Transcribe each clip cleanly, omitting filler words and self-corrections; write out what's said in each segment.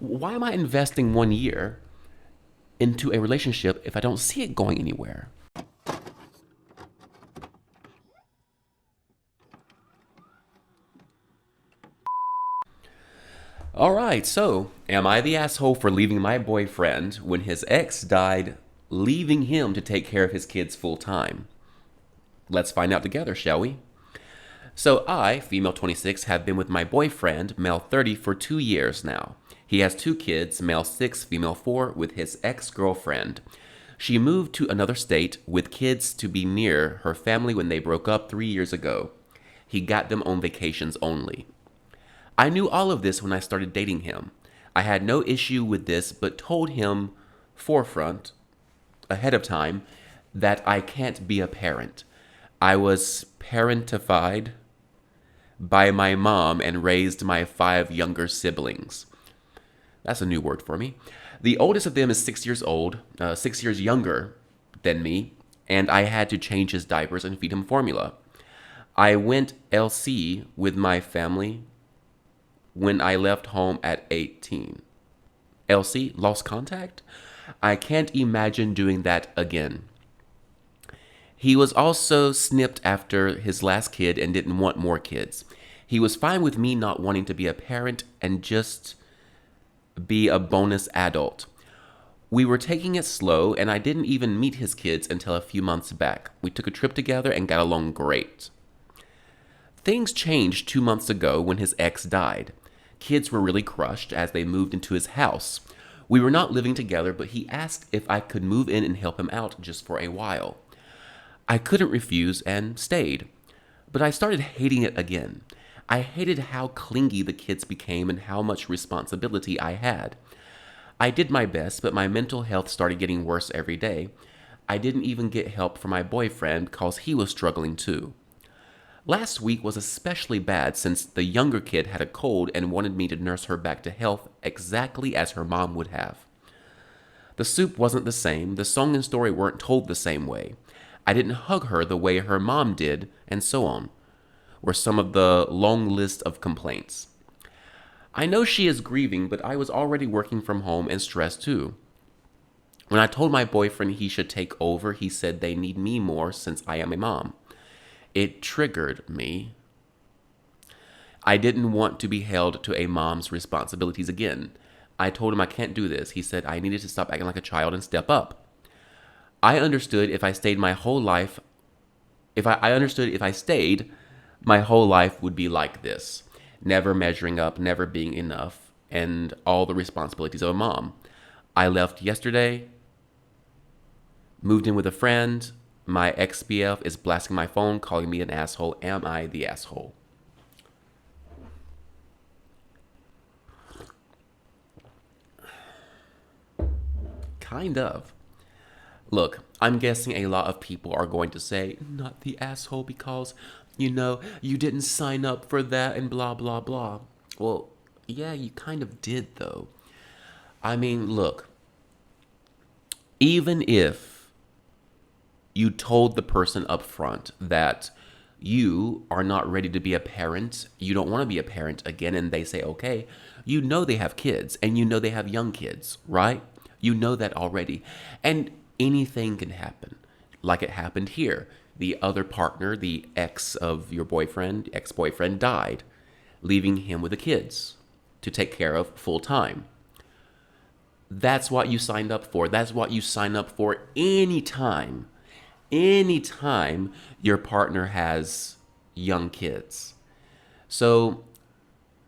Why am I investing 1 year into a relationship if I don't see it going anywhere? All right, so am I the asshole for leaving my boyfriend when his ex died, leaving him to take care of his kids full time? Let's find out together, shall we? So I, female 26, have been with my boyfriend, male 30, for 2 years now. He has 2 kids, male 6, female 4, with his ex-girlfriend. She moved to another state with kids to be near her family when they broke up 3 years ago. He got them on vacations only. I knew all of this when I started dating him. I had no issue with this, but told him forefront, ahead of time, that I can't be a parent. I was parentified by my mom and raised my 5 younger siblings. That's a new word for me. The oldest of them is 6 years old, 6 years younger than me, and I had to change his diapers and feed him formula. I went LC with my family when I left home at 18. LC, lost contact? I can't imagine doing that again. He was also snipped after his last kid and didn't want more kids. He was fine with me not wanting to be a parent and just be a bonus adult. We were taking it slow, and I didn't even meet his kids until a few months back. We took a trip together and got along great. Things changed 2 months ago when his ex died. Kids were really crushed as they moved into his house. We were not living together, but he asked if I could move in and help him out just for a while. I couldn't refuse and stayed, but I started hating it again. I hated how clingy the kids became and how much responsibility I had. I did my best, but my mental health started getting worse every day. I didn't even get help from my boyfriend because he was struggling too. Last week was especially bad since the younger kid had a cold and wanted me to nurse her back to health exactly as her mom would have. The soup wasn't the same, the song and story weren't told the same way. I didn't hug her the way her mom did, and so on, were some of the long list of complaints. I know she is grieving, but I was already working from home and stressed too. When I told my boyfriend he should take over, he said they need me more since I am a mom. It triggered me. I didn't want to be held to a mom's responsibilities again. I told him I can't do this. He said I needed to stop acting like a child and step up. I understood if I stayed my whole life, my whole life would be like this. Never measuring up, never being enough, and all the responsibilities of a mom. I left yesterday, moved in with a friend. My ex-BF is blasting my phone, calling me an asshole. Am I the asshole? Kind of. Look, I'm guessing a lot of people are going to say, not the asshole because, you didn't sign up for that and blah, blah, blah. Well, yeah, you kind of did, though. I mean, look, even if you told the person up front that you are not ready to be a parent, you don't want to be a parent again, and they say, okay, they have kids, and they have young kids, right? You know that already. And anything can happen, like it happened here. The other partner, the ex of your ex-boyfriend died, leaving him with the kids to take care of full time. That's what you signed up for. That's what you sign up for anytime your partner has young kids. So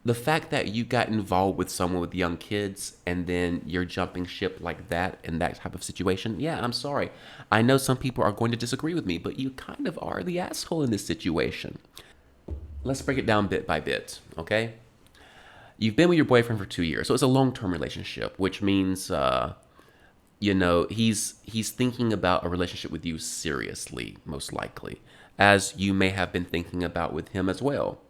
the fact that you got involved with someone with young kids and then you're jumping ship like that in that type of situation, yeah, I'm sorry. I know some people are going to disagree with me, but you kind of are the asshole in this situation. Let's break it down bit by bit, okay? You've been with your boyfriend for 2 years, so it's a long-term relationship, which means, he's thinking about a relationship with you seriously, most likely, as you may have been thinking about with him as well.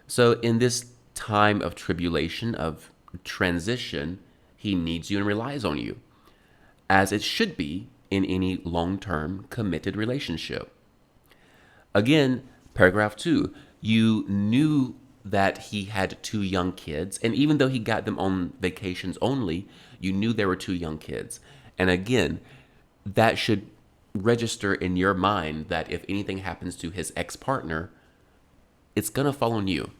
So in this time of tribulation, of transition, he needs you and relies on you, as it should be in any long-term committed relationship. Again, paragraph 2, you knew that he had two young kids. And even though he got them on vacations only, you knew there were two young kids. And again, that should register in your mind that if anything happens to his ex partner, it's going to fall on you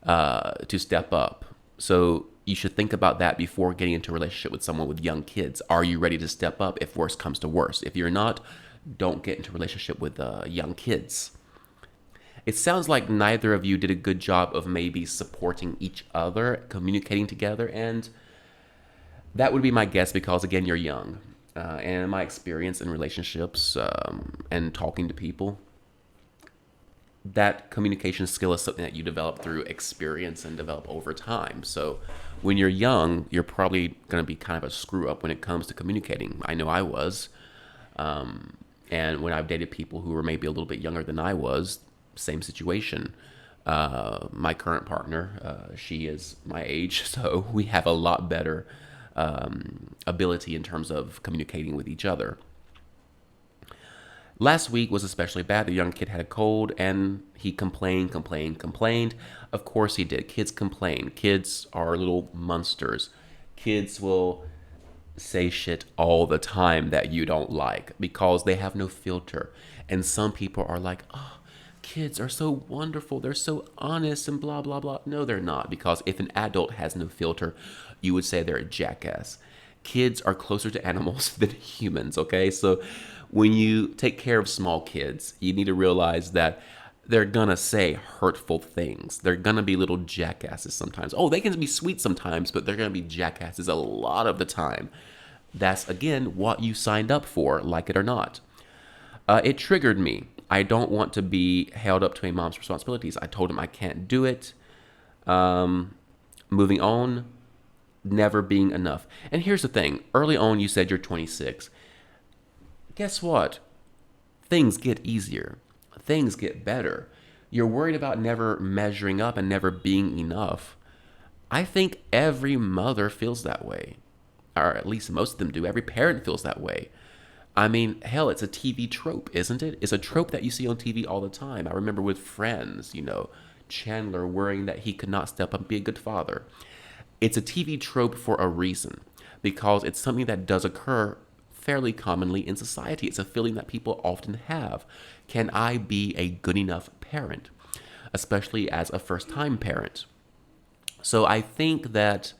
to step up. So you should think about that before getting into a relationship with someone with young kids. Are you ready to step up if worse comes to worse? If you're not, don't get into a relationship with young kids. It sounds like neither of you did a good job of maybe supporting each other, communicating together, and that would be my guess because, again, you're young. And in my experience in relationships and talking to people, that communication skill is something that you develop through experience and develop over time. So when you're young, you're probably going to be kind of a screw up when it comes to communicating. I know I was. And when I've dated people who were maybe a little bit younger than I was, same situation. My current partner, she is my age, so we have a lot better ability in terms of communicating with each other. Last week was especially bad. The young kid had a cold and he complained. Of course he did. Kids complain. Kids are little monsters. Kids will say shit all the time that you don't like because they have no filter. And some people are like, oh, kids are so wonderful. They're so honest and blah, blah, blah. No, they're not. Because if an adult has no filter, you would say they're a jackass. Kids are closer to animals than humans, okay? So when you take care of small kids, you need to realize that they're gonna say hurtful things. They're gonna be little jackasses sometimes. Oh, they can be sweet sometimes, but they're gonna be jackasses a lot of the time. That's, again, what you signed up for, like it or not. It triggered me. I don't want to be held up to a mom's responsibilities. I told him I can't do it. Moving on, never being enough. And here's the thing. Early on, you said you're 26. Guess what? Things get easier. Things get better. You're worried about never measuring up and never being enough. I think every mother feels that way. Or at least most of them do. Every parent feels that way. I mean, hell, it's a TV trope, isn't it? It's a trope that you see on TV all the time. I remember with Friends, Chandler worrying that he could not step up and be a good father. It's a TV trope for a reason, because it's something that does occur fairly commonly in society. It's a feeling that people often have. Can I be a good enough parent? Especially as a first-time parent. So I think that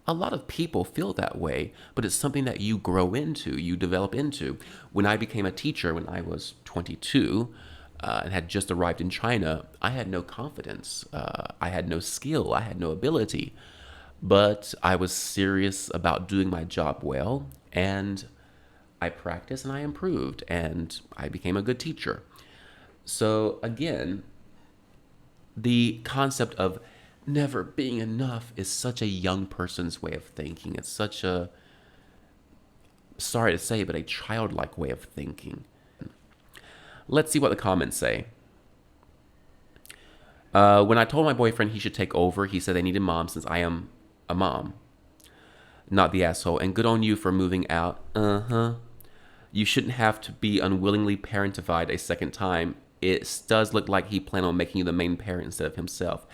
a lot of people feel that way, but it's something that you grow into, you develop into. When I became a teacher when I was 22 and had just arrived in China, I had no confidence. I had no skill. I had no ability. But I was serious about doing my job well, and I practiced and I improved, and I became a good teacher. So again, the concept of never being enough is such a young person's way of thinking. It's such a, sorry to say, but a childlike way of thinking. Let's see what the comments say. When I told my boyfriend he should take over, he said they needed mom since I am a mom. Not the asshole. And good on you for moving out. You shouldn't have to be unwillingly parentified a second time. It does look like he planned on making you the main parent instead of himself.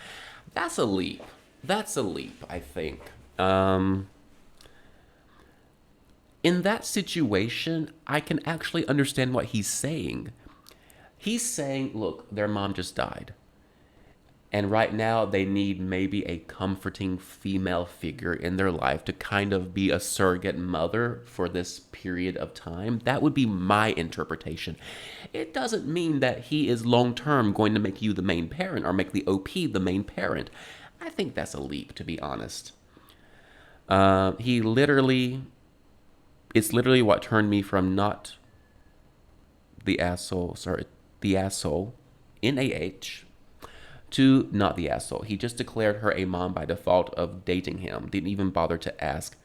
That's a leap. That's a leap, I think. In that situation, I can actually understand what he's saying. He's saying, look, their mom just died. And right now, they need maybe a comforting female figure in their life to kind of be a surrogate mother for this period of time. That would be my interpretation. It doesn't mean that he is long-term going to make you the main parent or make the OP the main parent. I think that's a leap, to be honest. It's literally what turned me from not the asshole, NAH, to not the asshole. He just declared her a mom by default of dating him. Didn't even bother to ask.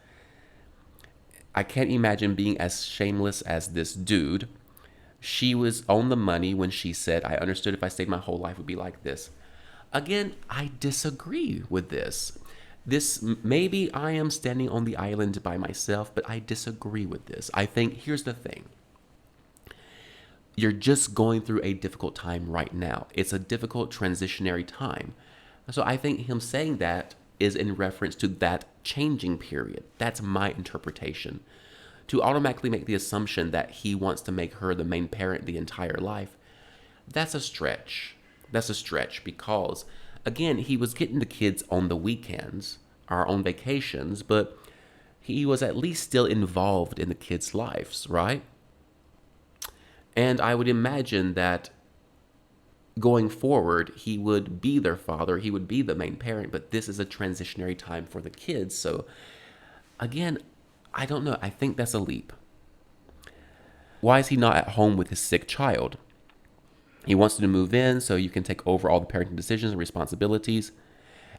I can't imagine being as shameless as this dude. She was on the money when she said, I understood if I stayed my whole life it would be like this. Again, I disagree with this. Maybe I am standing on the island by myself, but I disagree with this. I think, here's the thing. You're just going through a difficult time right now. It's a difficult transitionary time. So I think him saying that is in reference to that changing period. That's my interpretation. To automatically make the assumption that he wants to make her the main parent the entire life, that's a stretch. That's a stretch because, again, he was getting the kids on the weekends or on vacations, but he was at least still involved in the kids' lives, right? And I would imagine that going forward, he would be their father, he would be the main parent, but this is a transitionary time for the kids. So, again, I don't know. I think that's a leap. Why is he not at home with his sick child? He wants you to move in so you can take over all the parenting decisions and responsibilities.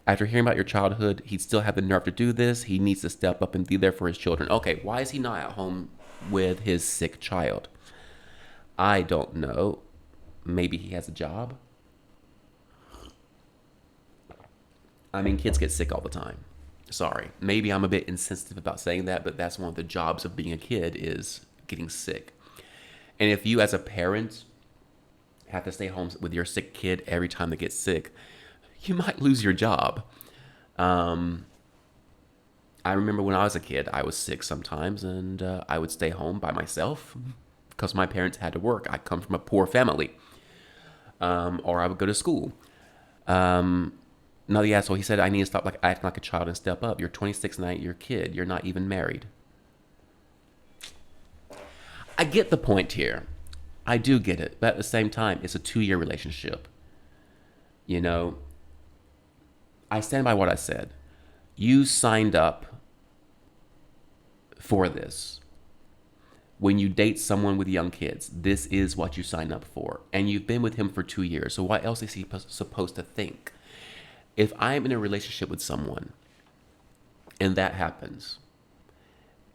After hearing about your childhood, he'd still have the nerve to do this. He needs to step up and be there for his children. Okay, why is he not at home with his sick child? I don't know. Maybe he has a job. I mean, kids get sick all the time. Sorry. Maybe I'm a bit insensitive about saying that, but that's one of the jobs of being a kid is getting sick. And if you as a parent have to stay home with your sick kid every time they get sick, you might lose your job. I remember when I was a kid, I was sick sometimes, and I would stay home by myself because my parents had to work. I come from a poor family. Or I would go to school. Now the asshole, he said, I need to stop acting like a child and step up. You're 26 and you're a kid. You're not even married. I get the point here. I do get it. But at the same time, it's a 2-year relationship. You know, I stand by what I said. You signed up for this. When you date someone with young kids, this is what you sign up for. And you've been with him for 2 years. So what else is he supposed to think? If I'm in a relationship with someone and that happens,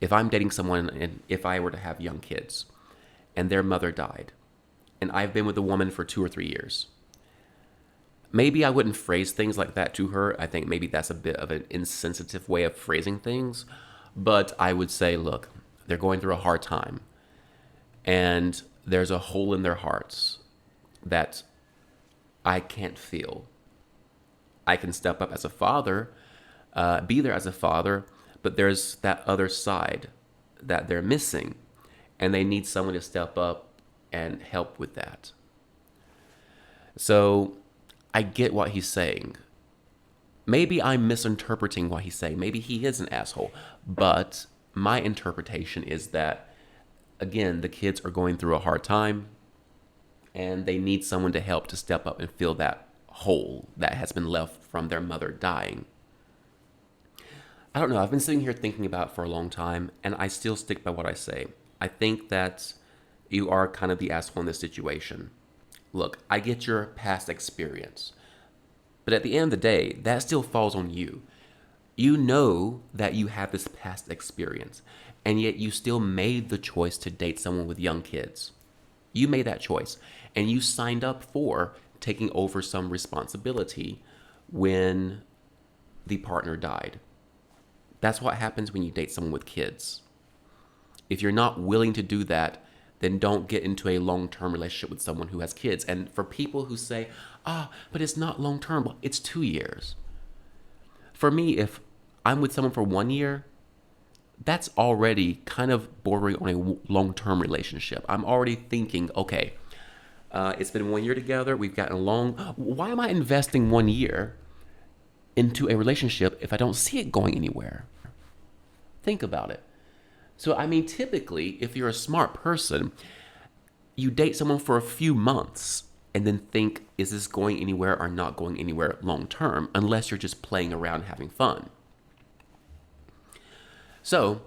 if I'm dating someone and if I were to have young kids and their mother died and I've been with a woman for 2 or 3 years, maybe I wouldn't phrase things like that to her. I think maybe that's a bit of an insensitive way of phrasing things. But I would say, look, they're going through a hard time. And there's a hole in their hearts that I can't feel. I can step up as a father, be there as a father, but there's that other side that they're missing. And they need someone to step up and help with that. So I get what he's saying. Maybe I'm misinterpreting what he's saying. Maybe he is an asshole. But my interpretation is that, again, the kids are going through a hard time and they need someone to help to step up and fill that hole that has been left from their mother dying. I don't know. I've been sitting here thinking about it for a long time, and I still stick by what I say. I think that you are kind of the asshole in this situation. Look, I get your past experience, but at the end of the day, that still falls on you. You know that you have this past experience, and yet you still made the choice to date someone with young kids. You made that choice, and you signed up for taking over some responsibility when the partner died. That's what happens when you date someone with kids. If you're not willing to do that, then don't get into a long-term relationship with someone who has kids. And for people who say, but it's not long-term, well, it's 2 years. For me, if I'm with someone for 1 year, that's already kind of bordering on a long-term relationship. I'm already thinking, okay, it's been 1 year together, we've gotten along. Why am I investing 1 year into a relationship if I don't see it going anywhere? Think about it. So, I mean, typically, if you're a smart person, you date someone for a few months and then think, is this going anywhere or not going anywhere long term, unless you're just playing around having fun. So,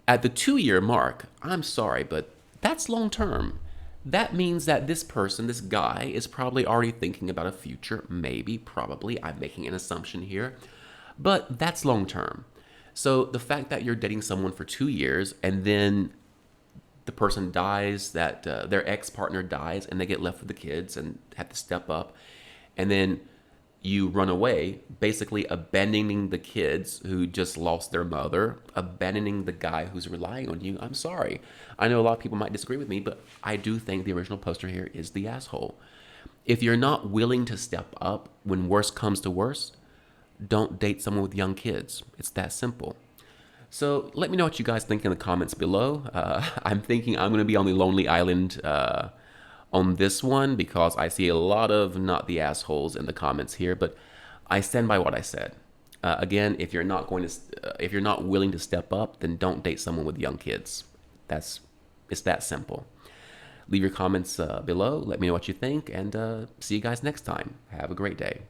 at the 2-year mark, I'm sorry, but that's long term. That means that this person, this guy, is probably already thinking about a future, maybe, probably. I'm making an assumption here. But that's long term. So the fact that you're dating someone for 2 years and then the person dies, that their ex-partner dies and they get left with the kids and have to step up, and then you run away, basically abandoning the kids who just lost their mother, abandoning the guy who's relying on you. I'm sorry. I know a lot of people might disagree with me, but I do think the original poster here is the asshole. If you're not willing to step up when worse comes to worse, don't date someone with young kids. It's that simple. So let me know what you guys think in the comments below. I'm thinking I'm going to be on the lonely island on this one because I see a lot of not the assholes in the comments here, but I stand by what I said. Again, if you're not if you're not willing to step up, then don't date someone with young kids. It's that simple. Leave your comments below. Let me know what you think, and see you guys next time. Have a great day.